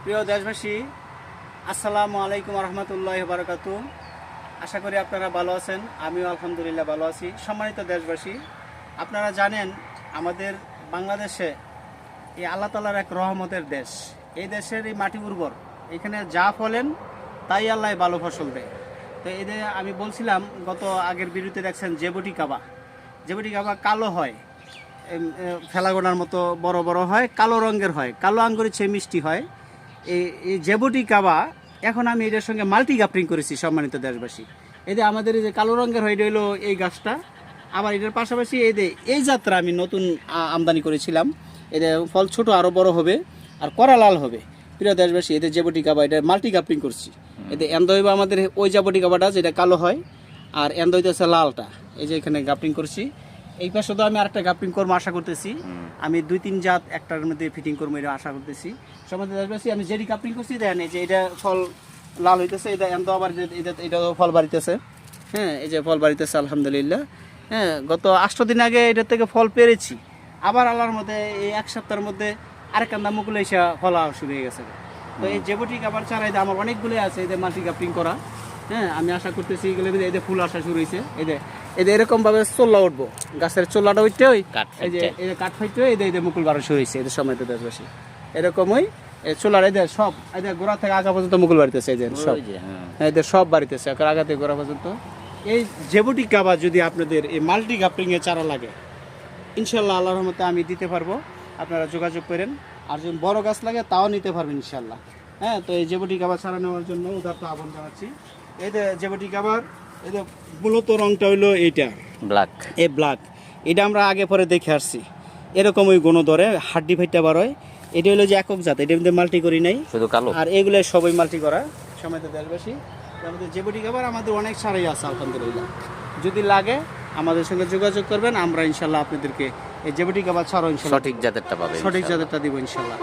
প্রিয় দেশবাসী, আসসালামু আলাইকুম রহমতুল্লাহি ওয়া বারাকাতুহু। আশা করি আপনারা ভালো আছেন, আমিও আলহামদুলিল্লাহ ভালো আছি। সম্মানিত দেশবাসী, আপনারা জানেন আমাদের বাংলাদেশে এই আল্লাহ তাআলার এক রহমতের দেশ। এই দেশের এই মাটি উর্বর, এখানে যা ফলেন তাই আল্লাহ ভালো ফসল দেয়। তো এদের আমি বলছিলাম গত আগের ভিডিওতে দেখছেন জেবুটি কাবা কালো হয়, ফেলাগোনার মতো বড় বড় হয়, কালো রঙের হয়, কালো আঙ্গুরের চেয়ে মিষ্টি হয়। এই জেবুটি কাবা এখন আমি এটার সঙ্গে মাল্টি গাপরিং করেছি। সম্মানিত দেশবাসী, এদের আমাদের এই যে কালো রঙের হয়, এটা হলো এই গাছটা। আবার এটার পাশাপাশি এই যাত্রা আমি নতুন আমদানি করেছিলাম। এদের ফল ছোট আরও বড় হবে আর কড়া লাল হবে। প্রিয় দেশবাসী, এদের জেবুটি কাবা এটা মাল্টি গাপরিং করছি। এদের এন্দ হইবা আমাদের ওই জেবুটি কাবাটা যেটা কালো হয়, আর এন্দ হইতেছে লালটা। এই যে এখানে গাপরিং করছি। এই পাশে তো আমি আরেকটা গাপরিং করবো আশা করতেছি। আমি 2-3 জাত একটার মধ্যে ফিটিং করবো এটা আশা করতেছি। সম্মানিত দেশবাসী, আমি যেটি গাপরিং করছি দেখেন, এই যে এটা ফল লাল হইতেছে, এটা এন্দ আবার এটা ফল বাড়িতেছে। হ্যাঁ, এই যে ফল বাড়িতেছে আলহামদুলিল্লাহ। হ্যাঁ, গত 8 দিন আগে এটার থেকে ফল পেরেছি। আবার আল্লাহর মধ্যে এই 1 সপ্তাহের মধ্যে আরেক কান্দা মুকুল এসে ফলা শুরু হয়ে গেছে। তো এই জেবুটি কাবার চারাই আমার অনেকগুলো আছে এদের মাল্টি গাপরিং করা। হ্যাঁ, আমি আশা করতেছি এগুলো এদের ফুল আসা শুরু হয়েছে। এদের এরকম ভাবে চোল্লা উঠবো, গাছের চোল্লাটা উঠতে ওই এই যে কাঠ ফাইতে এদের মুকুল বাড়া শুরু হয়েছে। এদের সময় তো দেশবাসী এরকমই চোলার এদের সব এদের গোড়া থেকে আগা পর্যন্ত মুকুল বাড়িতেছে। এদের সব এদের সব বাড়িতেছে আগা থেকে গোড়া পর্যন্ত। এই জেবুটি কাবা যদি আপনাদের এই মাল্টি গাপরিং এর চারা লাগে, ইনশাল্লাহ আল্লাহর রহমতে আমি দিতে পারবো। আপনারা যোগাযোগ করেন। আর যদি বড় গাছ লাগে তাও নিতে পারবেন ইনশাল্লাহ। হ্যাঁ, তো এই জেবুটি কাবা চারা নেওয়ার জন্য উদারতা আহ্বান জানাচ্ছি। এই যে জেবুটি কাবার এই যে মূলত রংটা হইলো এইটা ব্ল্যাক। এই ব্ল্যাক এটা আমরা আগে পরে দেখে আসছি। এরকম ওই গুণ ধরে হাড্ডি ফাইটটা বার হয়। এটা হলো যে একক জাত, এটার মধ্যে মাল্টি করি নাই, শুধু কালো। আর এগুলো সবই মাল্টি করা। সময় তো দেশবাসী, আমাদের জেবুটি কাবার আমাদের অনেক সারাই আছে আলহামদুলিল্লাহ। যদি লাগে আমাদের সঙ্গে যোগাযোগ করবেন, আমরা ইনশাল্লাহ আপনাদেরকে এই জেবুটি কাবার ছাড়াও ইনশাল্লাহ সঠিক জাতেরটা পাবেন, সঠিক জাতেরটা দিব ইনশাল্লাহ।